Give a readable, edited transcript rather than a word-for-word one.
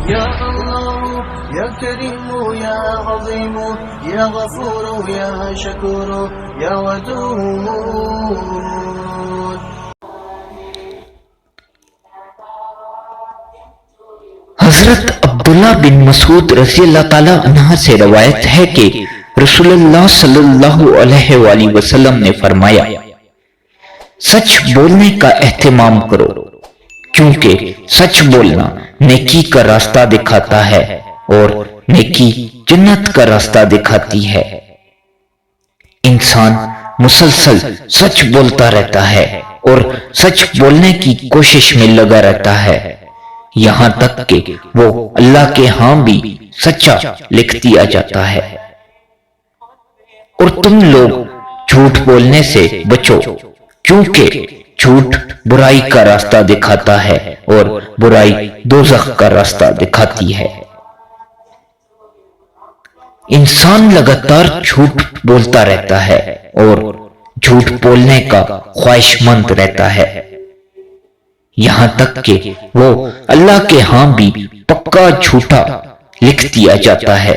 یا اللہ یا کریم یا عظیم یا غفور یا شکور یا ودود. حضرت عبداللہ بن مسعود رضی اللہ تعالیٰ عنہ سے روایت ہے کہ رسول اللہ صلی اللہ علیہ وآلہ وسلم نے فرمایا، سچ بولنے کا اہتمام کرو، کیونکہ سچ بولنا نیکی کا راستہ دکھاتا ہے اور نیکی جنت کا راستہ دکھاتی ہے. انسان مسلسل سچ بولتا رہتا ہے اور سچ بولنے کی کوشش میں لگا رہتا ہے، یہاں تک کہ وہ اللہ کے ہاں بھی سچا لکھ دیا جاتا ہے. اور تم لوگ جھوٹ بولنے سے بچو، کیونکہ جھوٹ برائی کا راستہ دکھاتا ہے اور برائی دوزخ کا راستہ دکھاتی ہے. انسان لگاتار جھوٹ بولتا رہتا ہے اور جھوٹ بولنے کا خواہش مند رہتا ہے، یہاں تک کہ وہ اللہ کے ہاں بھی پکا جھوٹا لکھ دیا جاتا ہے.